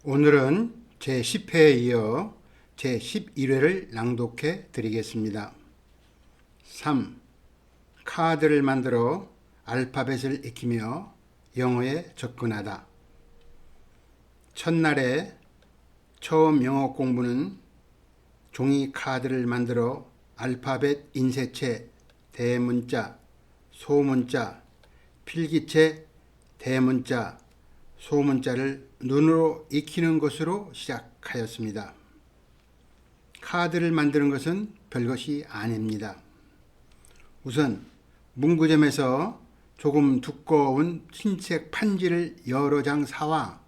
오늘은 제10회에 이어 제11회를 낭독해 드리겠습니다. 3. 카드를 만들어 알파벳을 익히며 영어에 접근하다. 첫날에 처음 영어 공부는 종이 카드를 만들어 알파벳 인쇄체, 대문자, 소문자, 필기체, 대문자, 소문자를 눈으로 익히는 것으로 시작하였습니다. 카드를 만드는 것은 별것이 아닙니다. 우선 문구점에서 조금 두꺼운 흰색 판지를 여러 장 사와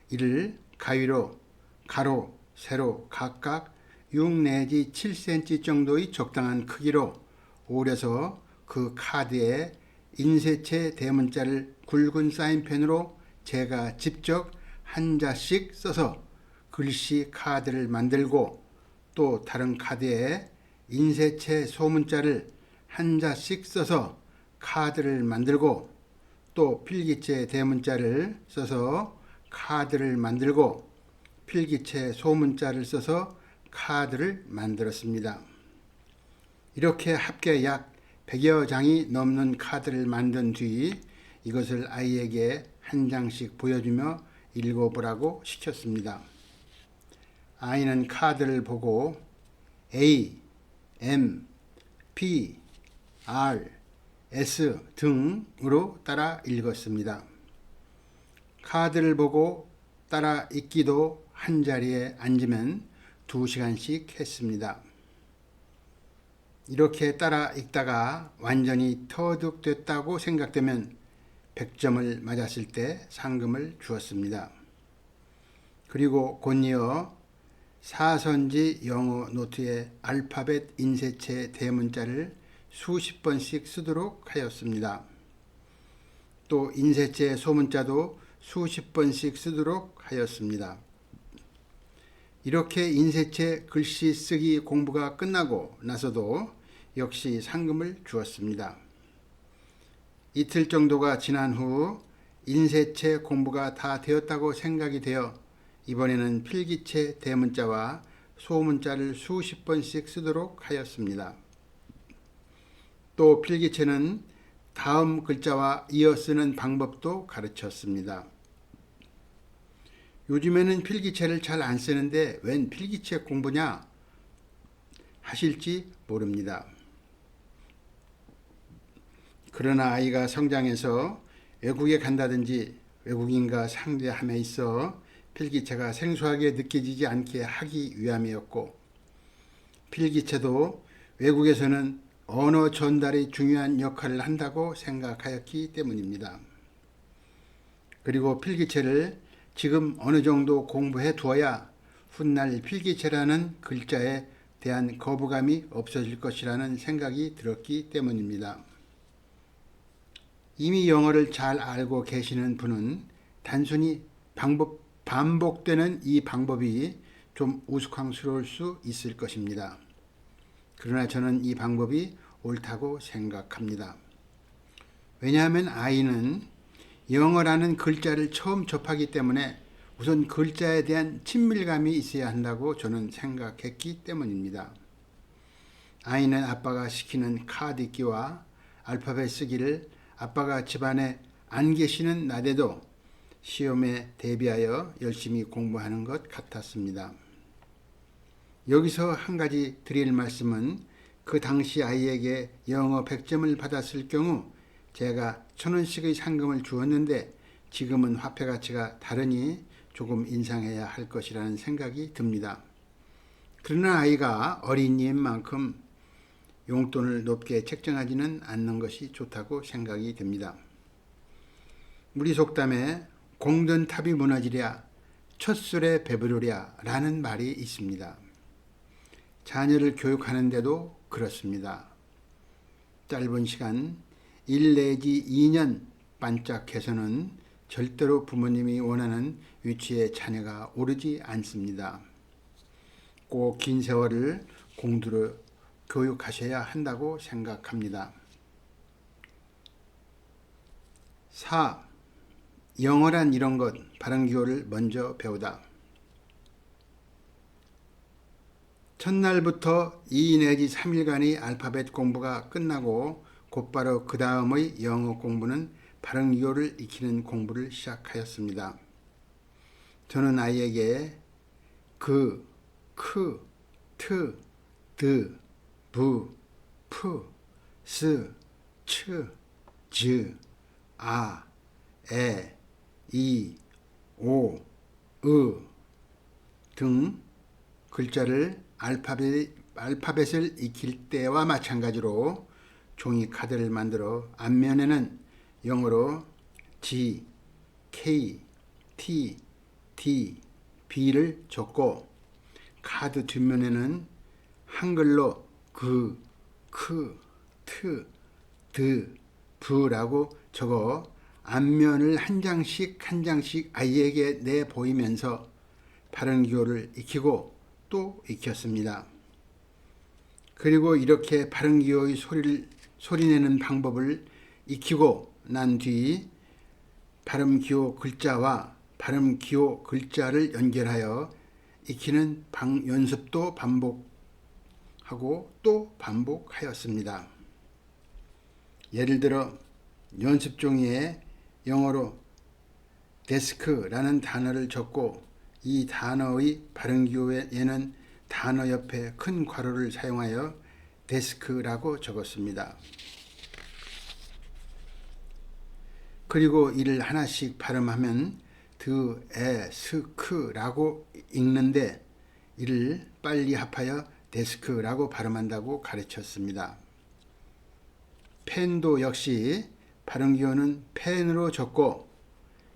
이를 가위로 가로, 세로 각각 6 내지 7cm 정도의 적당한 크기로 오려서 그 카드에 인쇄체 대문자를 굵은 사인펜으로 제가 직접 한자씩 써서 글씨 카드를 만들고 또 다른 카드에 인쇄체 소문자를 한자씩 써서 카드를 만들고 또 필기체 대문자를 써서 카드를 만들고 필기체 소문자를 써서 카드를 만들었습니다. 이렇게 합계 약 100여 장이 넘는 카드를 만든 뒤 이것을 아이에게 한 장씩 보여주며 읽어보라고 시켰습니다. 아이는 카드를 보고 A, M, P, R, S 등으로 따라 읽었습니다. 카드를 보고 따라 읽기도 한 자리에 앉으면 2시간씩 했습니다. 이렇게 따라 읽다가 완전히 터득됐다고 생각되면 100점을 맞았을 때 상금을 주었습니다. 그리고 곧이어 사선지 영어 노트에 알파벳 인쇄체 대문자를 수십 번씩 쓰도록 하였습니다. 또 인쇄체 소문자도 수십 번씩 쓰도록 하였습니다. 이렇게 인쇄체 글씨 쓰기 공부가 끝나고 나서도 역시 상금을 주었습니다. 이틀 정도가 지난 후 인쇄체 공부가 다 되었다고 생각이 되어 이번에는 필기체 대문자와 소문자를 수십 번씩 쓰도록 하였습니다. 또 필기체는 다음 글자와 이어 쓰는 방법도 가르쳤습니다. 요즘에는 필기체를 잘 안 쓰는데 웬 필기체 공부냐 하실지 모릅니다. 그러나 아이가 성장해서 외국에 간다든지 외국인과 상대함에 있어 필기체가 생소하게 느껴지지 않게 하기 위함이었고, 필기체도 외국에서는 언어 전달이 중요한 역할을 한다고 생각하였기 때문입니다. 그리고 필기체를 지금 어느 정도 공부해 두어야 훗날 필기체라는 글자에 대한 거부감이 없어질 것이라는 생각이 들었기 때문입니다. 이미 영어를 잘 알고 계시는 분은 단순히 반복되는 이 방법이 좀 우스꽝스러울 수 있을 것입니다. 그러나 저는 이 방법이 옳다고 생각합니다. 왜냐하면 아이는 영어라는 글자를 처음 접하기 때문에 우선 글자에 대한 친밀감이 있어야 한다고 저는 생각했기 때문입니다. 아이는 아빠가 시키는 카드 읽기와 알파벳 쓰기를 아빠가 집안에 안 계시는 날에도 시험에 대비하여 열심히 공부하는 것 같았습니다. 여기서 한 가지 드릴 말씀은 그 당시 아이에게 영어 100점을 받았을 경우 제가 1,000원씩의 상금을 주었는데 지금은 화폐 가치가 다르니 조금 인상해야 할 것이라는 생각이 듭니다. 그러나 아이가 어린이인 만큼 용돈을 높게 책정하지는 않는 것이 좋다고 생각이 됩니다. 우리 속담에 공든 탑이 무너지랴 첫술에 배부르랴 라는 말이 있습니다. 자녀를 교육하는데도 그렇습니다. 짧은 시간 1 내지 2년 반짝해서는 절대로 부모님이 원하는 위치에 자녀가 오르지 않습니다. 꼭 긴 세월을 공들여 교육하셔야 한다고 생각합니다. 4. 영어란 이런 것, 발음기호를 먼저 배우다. 첫날부터 2 내지 3일간의 알파벳 공부가 끝나고 곧바로 그 다음의 영어 공부는 발음 기호를 익히는 공부를 시작하였습니다. 저는 아이에게 그, 크, 트, 드, 부, 프, 스, 츠, 즈, 아, 에, 이, 오, 으 등 글자를 알파벳을 익힐 때와 마찬가지로 종이 카드를 만들어 앞면에는 영어로 G, K, T, D, B를 적고 카드 뒷면에는 한글로 그, 크, 트, 드, 부라고 적어 앞면을 한 장씩 한 장씩 아이에게 내보이면서 발음 기호를 익히고 또 익혔습니다. 그리고 이렇게 발음 기호의 소리내는 방법을 익히고 난 뒤 발음 기호 글자와 발음 기호 글자를 연결하여 익히는 연습도 반복하고 또 반복하였습니다. 예를 들어 연습 종이에 영어로 데스크라는 단어를 적고 이 단어의 발음 기호에는 단어 옆에 큰 괄호를 사용하여 데스크라고 적었습니다. 그리고 이를 하나씩 발음하면 드, 에, 스, 크라고 읽는데 이를 빨리 합하여 데스크라고 발음한다고 가르쳤습니다. 펜도 역시 발음 기호는 펜으로 적고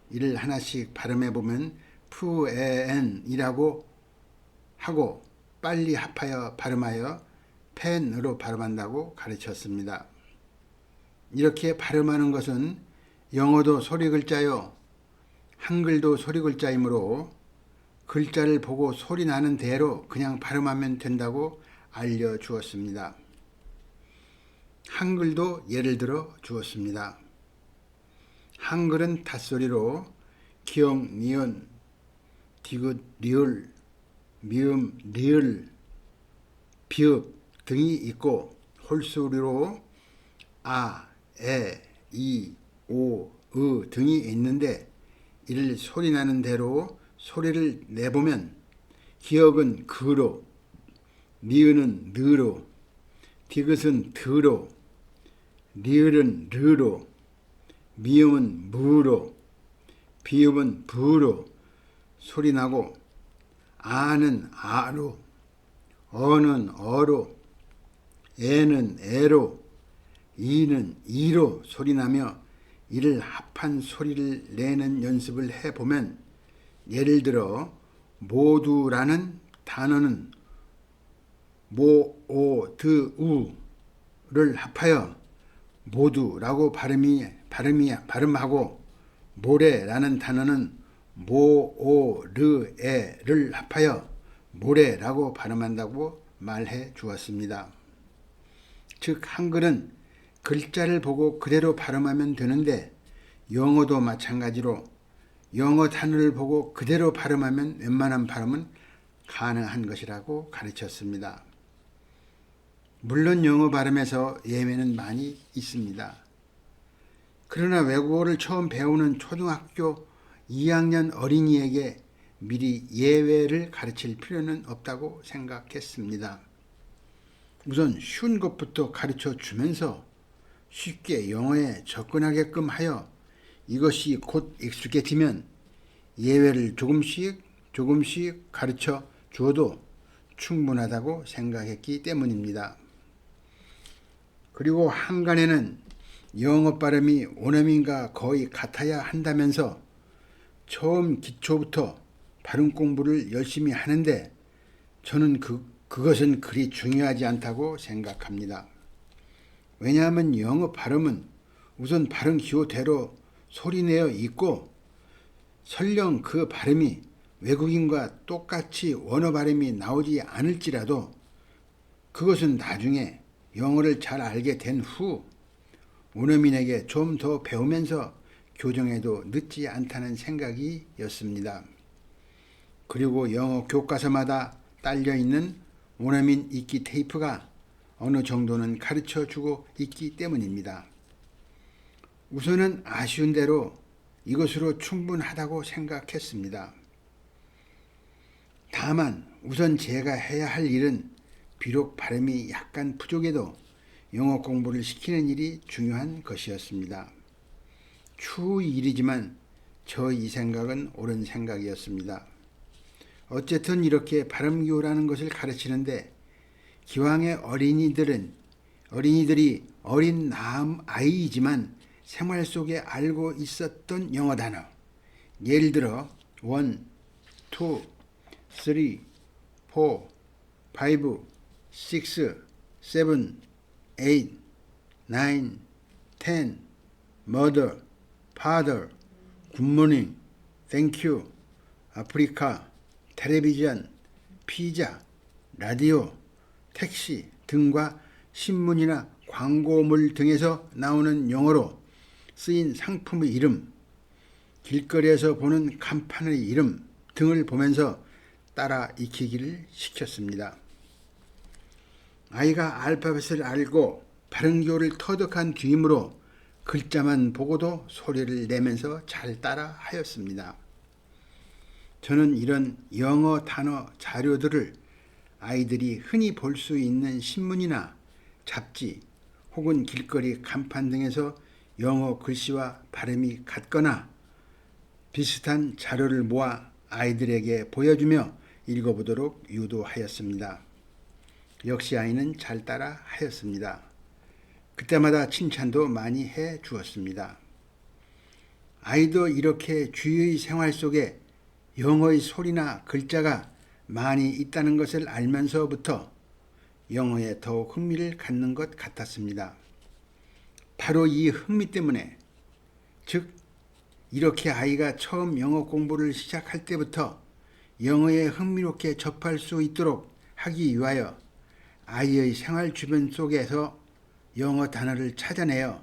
이를 하나씩 발음해 보면 푸에엔이라고 하고 빨리 합하여 발음하여 펜으로 발음한다고 가르쳤습니다. 이렇게 발음하는 것은 영어도 소리 글자요, 한글도 소리 글자이므로 글자를 보고 소리 나는 대로 그냥 발음하면 된다고 알려주었습니다. 한글도 예를 들어 주었습니다. 한글은 닷소리로 기역, 니은, 디귿, 리을, 미음, 리을, 비읍 등이 있고 홀소리로 아, 에, 이, 오, 으 등이 있는데 이를 소리나는 대로 소리를 내보면 기역은 그로, 니은은 느로, 디귿은 드로, 리을은 르로, 미음은 무로, 비음은 부로 소리나고 아는 아로, 어는 어로, 애는 애로, 이는 이로 소리나며 이를 합한 소리를 내는 연습을 해보면 예를 들어 모두라는 단어는 모, 오, 드, 우를 합하여 모두라고 발음하고 모래라는 단어는 모, 오, 르, 에를 합하여 모래라고 발음한다고 말해 주었습니다. 즉 한글은 글자를 보고 그대로 발음하면 되는데 영어도 마찬가지로 영어 단어를 보고 그대로 발음하면 웬만한 발음은 가능한 것이라고 가르쳤습니다. 물론 영어 발음에서 예외는 많이 있습니다. 그러나 외국어를 처음 배우는 초등학교 2학년 어린이에게 미리 예외를 가르칠 필요는 없다고 생각했습니다. 우선 쉬운 것부터 가르쳐 주면서 쉽게 영어에 접근하게끔 하여 이것이 곧 익숙해지면 예외를 조금씩 가르쳐 주어도 충분하다고 생각했기 때문입니다. 그리고 한간에는 영어 발음이 원어민과 거의 같아야 한다면서 처음 기초부터 발음 공부를 열심히 하는데 저는 그것은 그리 중요하지 않다고 생각합니다. 왜냐하면 영어 발음은 우선 발음 기호대로 소리내어 있고 설령 그 발음이 외국인과 똑같이 원어 발음이 나오지 않을지라도 그것은 나중에 영어를 잘 알게 된 후 원어민에게 좀 더 배우면서 교정해도 늦지 않다는 생각이었습니다. 그리고 영어 교과서마다 딸려있는 원어민 읽기 테이프가 어느 정도는 가르쳐 주고 있기 때문입니다. 우선은 아쉬운 대로 이것으로 충분하다고 생각했습니다. 다만 우선 제가 해야 할 일은 비록 발음이 약간 부족해도 영어 공부를 시키는 일이 중요한 것이었습니다. 추후 일이지만 저 이 생각은 옳은 생각이었습니다. 어쨌든 이렇게 발음교라는 것을 가르치는데 기왕의 어린이들이 어린 아이이지만 생활 속에 알고 있었던 영어 단어, 예를 들어 1, 2, 3, 4, 5, 6, 7, 8, 9, 10, mother, father, good morning, thank you, 아프리카, 텔레비전, 피자, 라디오, 택시 등과 신문이나 광고물 등에서 나오는 영어로 쓰인 상품의 이름, 길거리에서 보는 간판의 이름 등을 보면서 따라 익히기를 시켰습니다. 아이가 알파벳을 알고 발음교를 터득한 뒤이므로 글자만 보고도 소리를 내면서 잘 따라 하였습니다. 저는 이런 영어 단어 자료들을 아이들이 흔히 볼 수 있는 신문이나 잡지 혹은 길거리 간판 등에서 영어 글씨와 발음이 같거나 비슷한 자료를 모아 아이들에게 보여주며 읽어보도록 유도하였습니다. 역시 아이는 잘 따라 하였습니다. 그때마다 칭찬도 많이 해 주었습니다. 아이도 이렇게 주의 생활 속에 영어의 소리나 글자가 많이 있다는 것을 알면서부터 영어에 더욱 흥미를 갖는 것 같았습니다. 바로 이 흥미 때문에, 즉 이렇게 아이가 처음 영어 공부를 시작할 때부터 영어에 흥미롭게 접할 수 있도록 하기 위하여 아이의 생활 주변 속에서 영어 단어를 찾아내어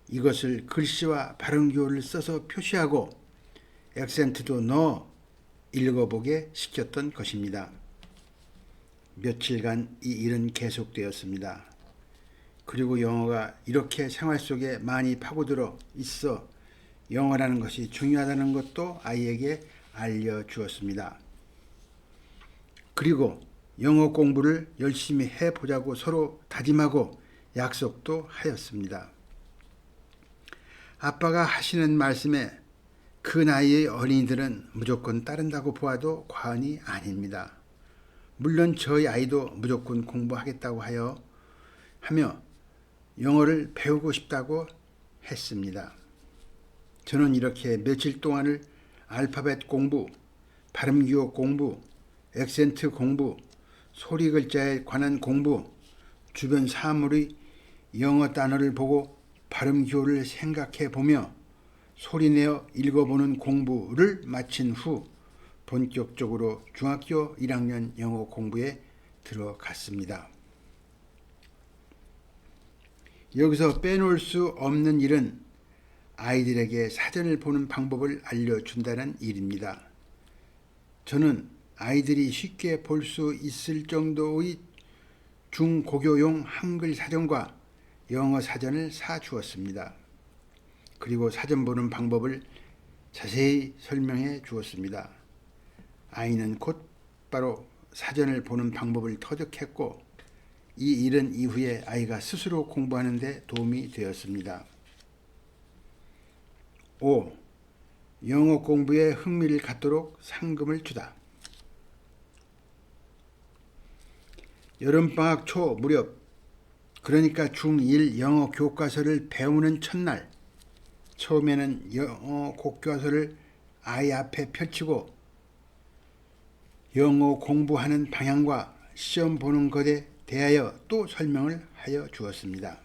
이것을 글씨와 발음교를 써서 표시하고 액센트도 넣어 읽어보게 시켰던 것입니다. 며칠간 이 일은 계속되었습니다. 그리고 영어가 이렇게 생활 속에 많이 파고들어 있어 영어라는 것이 중요하다는 것도 아이에게 알려주었습니다. 그리고 영어 공부를 열심히 해보자고 서로 다짐하고 약속도 하였습니다. 아빠가 하시는 말씀에 그 나이의 어린이들은 무조건 따른다고 보아도 과언이 아닙니다. 물론 저희 아이도 무조건 공부하겠다고 하며 영어를 배우고 싶다고 했습니다. 저는 이렇게 며칠 동안을 알파벳 공부, 발음기호 공부, 액센트 공부, 소리 글자에 관한 공부, 주변 사물의 영어 단어를 보고 발음 기호를 생각해 보며 소리내어 읽어보는 공부를 마친 후 본격적으로 중학교 1학년 영어 공부에 들어갔습니다. 여기서 빼놓을 수 없는 일은 아이들에게 사전을 보는 방법을 알려준다는 일입니다. 저는 아이들이 쉽게 볼 수 있을 정도의 중고교용 한글 사전과 영어 사전을 사주었습니다. 그리고 사전 보는 방법을 자세히 설명해 주었습니다. 아이는 곧바로 사전을 보는 방법을 터득했고 이 일은 이후에 아이가 스스로 공부하는 데 도움이 되었습니다. 5. 영어 공부에 흥미를 갖도록 상금을 주다. 여름방학 초 무렵, 그러니까 중1 영어 교과서를 배우는 첫날, 처음에는 영어 교과서를 아이 앞에 펼치고 영어 공부하는 방향과 시험 보는 것에 대하여 또 설명을 하여 주었습니다.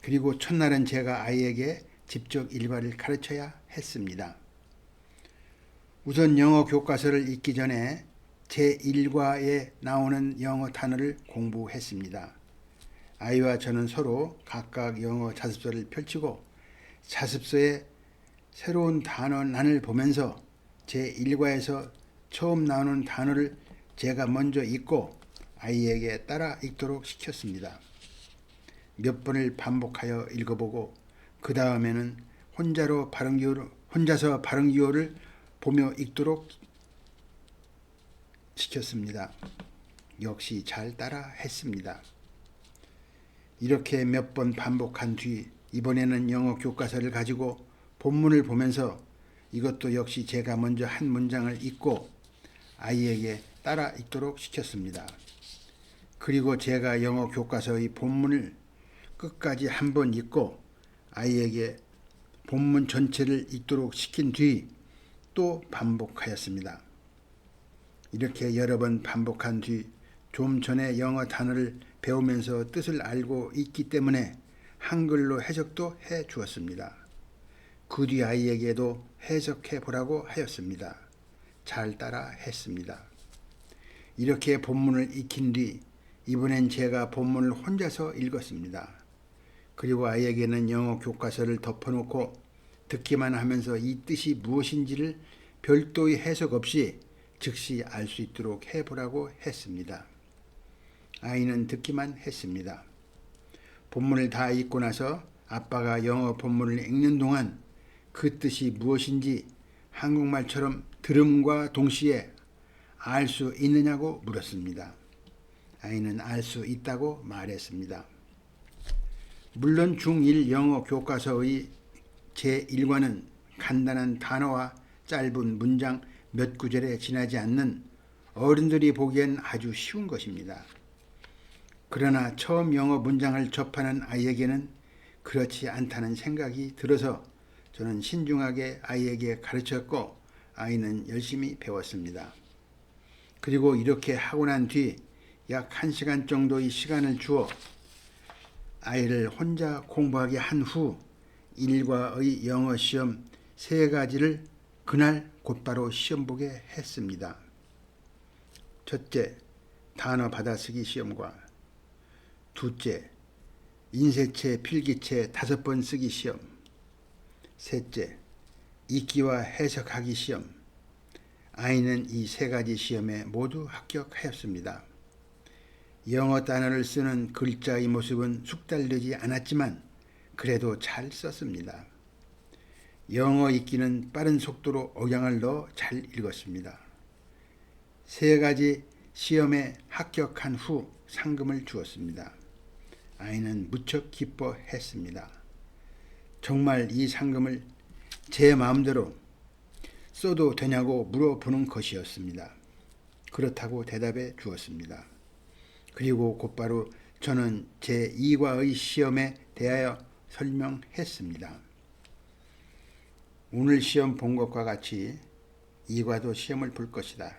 그리고 첫날은 제가 아이에게 직접 일과를 가르쳐야 했습니다. 우선 영어 교과서를 읽기 전에 제1과에 나오는 영어 단어를 공부했습니다. 아이와 저는 서로 각각 영어 자습서를 펼치고 자습서에 새로운 단어란을 보면서 제1과에서 처음 나오는 단어를 제가 먼저 읽고 아이에게 따라 읽도록 시켰습니다. 몇 번을 반복하여 읽어보고 그 다음에는 혼자서 발음기호를 보며 읽도록 시켰습니다. 역시 잘 따라 했습니다. 이렇게 몇 번 반복한 뒤 이번에는 영어 교과서를 가지고 본문을 보면서 이것도 역시 제가 먼저 한 문장을 읽고 아이에게 따라 읽도록 시켰습니다. 그리고 제가 영어 교과서의 본문을 끝까지 한번 읽고 아이에게 본문 전체를 읽도록 시킨 뒤 또 반복하였습니다. 이렇게 여러 번 반복한 뒤 좀 전에 영어 단어를 배우면서 뜻을 알고 있기 때문에 한글로 해석도 해 주었습니다. 그 뒤 아이에게도 해석해 보라고 하였습니다. 잘 따라 했습니다. 이렇게 본문을 익힌 뒤 이번엔 제가 본문을 혼자서 읽었습니다. 그리고 아이에게는 영어 교과서를 덮어놓고 듣기만 하면서 이 뜻이 무엇인지를 별도의 해석 없이 즉시 알 수 있도록 해보라고 했습니다. 아이는 듣기만 했습니다. 본문을 다 읽고 나서 아빠가 영어 본문을 읽는 동안 그 뜻이 무엇인지 한국말처럼 들음과 동시에 알 수 있느냐고 물었습니다. 아이는 알 수 있다고 말했습니다. 물론 중1 영어 교과서의 제1과는 간단한 단어와 짧은 문장 몇 구절에 지나지 않는 어른들이 보기엔 아주 쉬운 것입니다. 그러나 처음 영어 문장을 접하는 아이에게는 그렇지 않다는 생각이 들어서 저는 신중하게 아이에게 가르쳤고 아이는 열심히 배웠습니다. 그리고 이렇게 하고 난 뒤 약 1시간 정도의 시간을 주어 아이를 혼자 공부하게 한 후 1과의 영어 시험 3가지를 그날 곧바로 시험 보게 했습니다. 첫째, 단어 받아쓰기 시험과 둘째, 인쇄체, 필기체 5번 쓰기 시험. 셋째, 읽기와 해석하기 시험. 아이는 이 3가지 시험에 모두 합격하였습니다. 영어 단어를 쓰는 글자의 모습은 숙달되지 않았지만 그래도 잘 썼습니다. 영어 읽기는 빠른 속도로 억양을 넣어 잘 읽었습니다. 3가지 시험에 합격한 후 상금을 주었습니다. 아이는 무척 기뻐했습니다. 정말 이 상금을 제 마음대로 써도 되냐고 물어보는 것이었습니다. 그렇다고 대답해 주었습니다. 그리고 곧바로 저는 제2과의 시험에 대하여 설명했습니다. 오늘 시험 본 것과 같이 2과도 시험을 볼 것이다.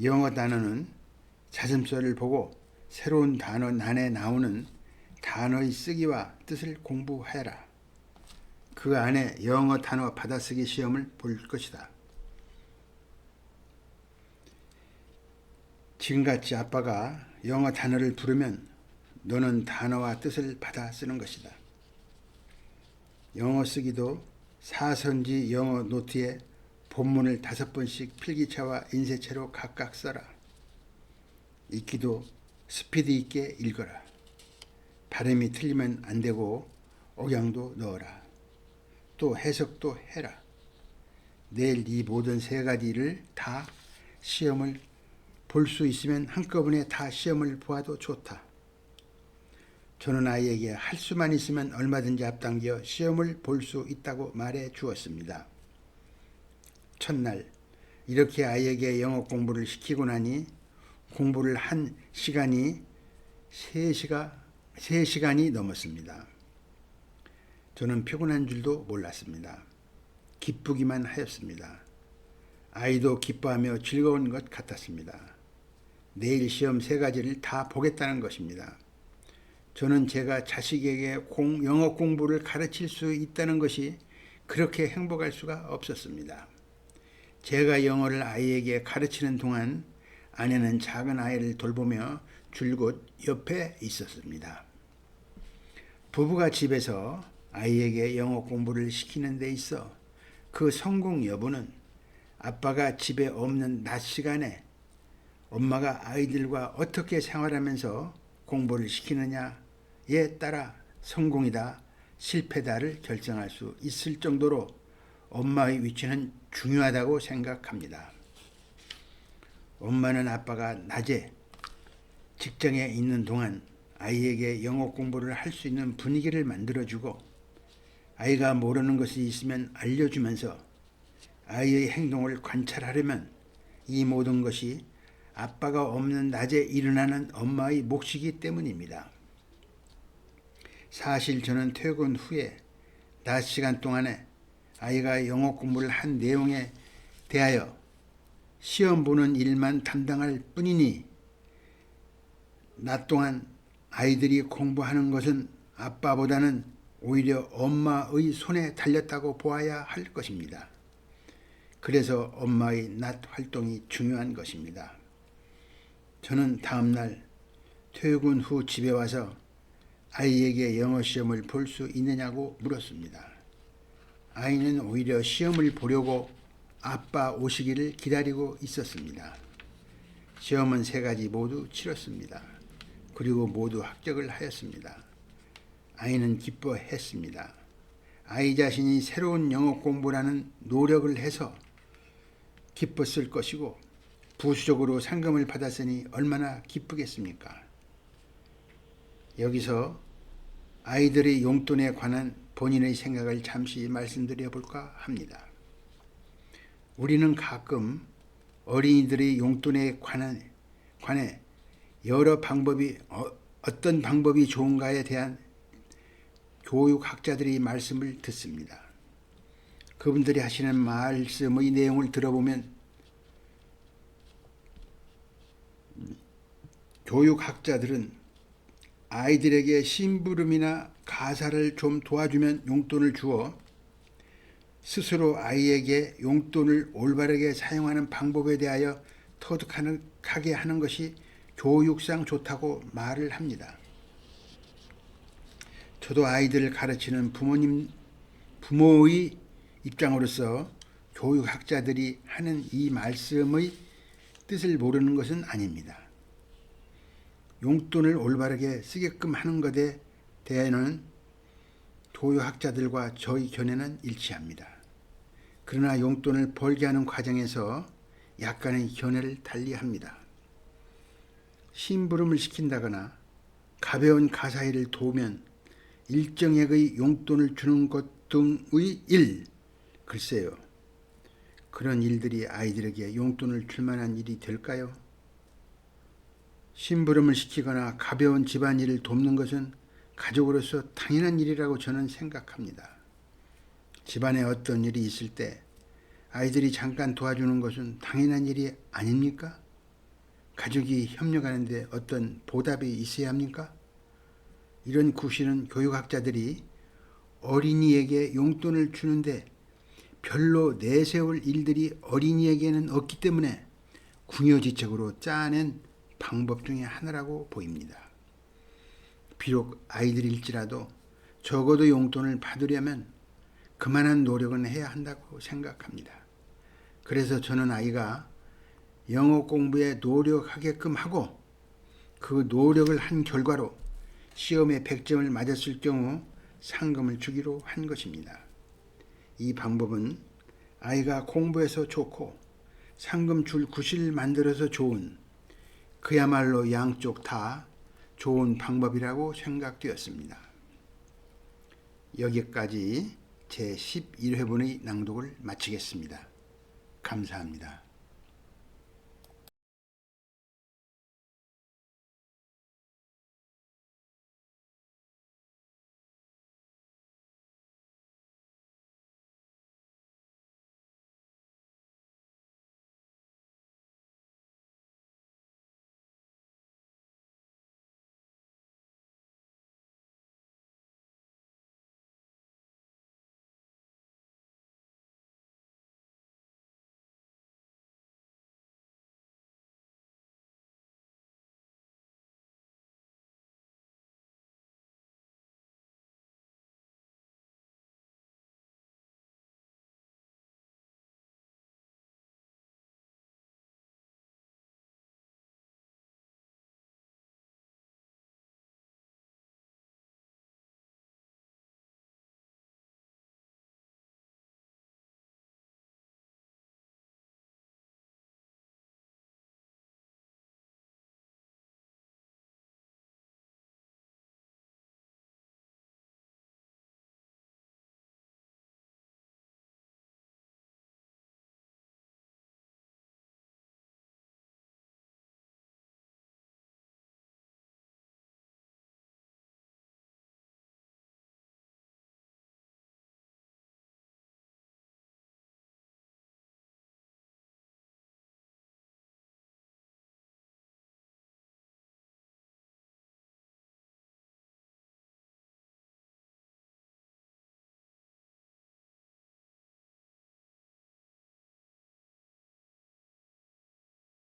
영어 단어는 자습서를 보고 새로운 단어 안에 나오는 단어의 쓰기와 뜻을 공부하여라. 그 안에 영어 단어 받아쓰기 시험을 볼 것이다. 지금같이 아빠가 영어 단어를 부르면 너는 단어와 뜻을 받아 쓰는 것이다. 영어 쓰기도 사선지 영어 노트에 본문을 5번씩 필기체와 인쇄체로 각각 써라. 읽기도 스피드 있게 읽어라. 발음이 틀리면 안 되고 억양도 넣어라. 또 해석도 해라. 내일 이 모든 3가지를 다 시험을 볼 수 있으면 한꺼번에 다 시험을 보아도 좋다. 저는 아이에게 할 수만 있으면 얼마든지 앞당겨 시험을 볼 수 있다고 말해 주었습니다. 첫날 이렇게 아이에게 영어 공부를 시키고 나니 공부를 한 시간이 3시간이 넘었습니다. 저는 피곤한 줄도 몰랐습니다. 기쁘기만 하였습니다. 아이도 기뻐하며 즐거운 것 같았습니다. 내일 시험 3가지를 다 보겠다는 것입니다. 저는 제가 자식에게 영어 공부를 가르칠 수 있다는 것이 그렇게 행복할 수가 없었습니다. 제가 영어를 아이에게 가르치는 동안 아내는 작은 아이를 돌보며 줄곧 옆에 있었습니다. 부부가 집에서 아이에게 영어 공부를 시키는 데 있어 그 성공 여부는 아빠가 집에 없는 낮 시간에 엄마가 아이들과 어떻게 생활하면서 공부를 시키느냐에 따라 성공이다, 실패다를 결정할 수 있을 정도로 엄마의 위치는 중요하다고 생각합니다. 엄마는 아빠가 낮에 직장에 있는 동안 아이에게 영어 공부를 할 수 있는 분위기를 만들어주고 아이가 모르는 것이 있으면 알려주면서 아이의 행동을 관찰하려면 이 모든 것이 아빠가 없는 낮에 일어나는 엄마의 몫이기 때문입니다. 사실 저는 퇴근 후에 낮 시간 동안에 아이가 영어 공부를 한 내용에 대하여 시험 보는 일만 담당할 뿐이니 낮 동안 아이들이 공부하는 것은 아빠보다는 오히려 엄마의 손에 달렸다고 보아야 할 것입니다. 그래서 엄마의 낮 활동이 중요한 것입니다. 저는 다음날 퇴근 후 집에 와서 아이에게 영어 시험을 볼 수 있느냐고 물었습니다. 아이는 오히려 시험을 보려고 아빠 오시기를 기다리고 있었습니다. 시험은 3가지 모두 치렀습니다. 그리고 모두 합격을 하였습니다. 아이는 기뻐했습니다. 아이 자신이 새로운 영어 공부라는 노력을 해서 기뻤을 것이고 부수적으로 상금을 받았으니 얼마나 기쁘겠습니까? 여기서 아이들의 용돈에 관한 본인의 생각을 잠시 말씀드려 볼까 합니다. 우리는 가끔 어린이들의 용돈에 관해 여러 방법이 어떤 방법이 좋은가에 대한 교육학자들의 말씀을 듣습니다. 그분들이 하시는 말씀의 내용을 들어보면 교육학자들은 아이들에게 심부름이나 가사를 좀 도와주면 용돈을 주어 스스로 아이에게 용돈을 올바르게 사용하는 방법에 대하여 터득하게 하는 것이 교육상 좋다고 말을 합니다. 저도 아이들을 가르치는 부모의 입장으로서 교육학자들이 하는 이 말씀의 뜻을 모르는 것은 아닙니다. 용돈을 올바르게 쓰게끔 하는 것에 대해서는 교육학자들과 저의 견해는 일치합니다. 그러나 용돈을 벌게 하는 과정에서 약간의 견해를 달리합니다. 심부름을 시킨다거나 가벼운 가사일을 도우면 일정액의 용돈을 주는 것 등의 일, 글쎄요. 그런 일들이 아이들에게 용돈을 줄 만한 일이 될까요? 심부름을 시키거나 가벼운 집안일을 돕는 것은 가족으로서 당연한 일이라고 저는 생각합니다. 집안에 어떤 일이 있을 때 아이들이 잠깐 도와주는 것은 당연한 일이 아닙니까? 가족이 협력하는데 어떤 보답이 있어야 합니까? 이런 구실은 교육학자들이 어린이에게 용돈을 주는데 별로 내세울 일들이 어린이에게는 없기 때문에 궁여지책으로 짜낸 방법 중에 하나라고 보입니다. 비록 아이들일지라도 적어도 용돈을 받으려면 그만한 노력은 해야 한다고 생각합니다. 그래서 저는 아이가 영어 공부에 노력하게끔 하고 그 노력을 한 결과로 시험에 100점을 맞았을 경우 상금을 주기로 한 것입니다. 이 방법은 아이가 공부해서 좋고 상금 줄 구실을 만들어서 좋은, 그야말로 양쪽 다 좋은 방법이라고 생각되었습니다. 여기까지 제 11회분의 낭독을 마치겠습니다. 감사합니다.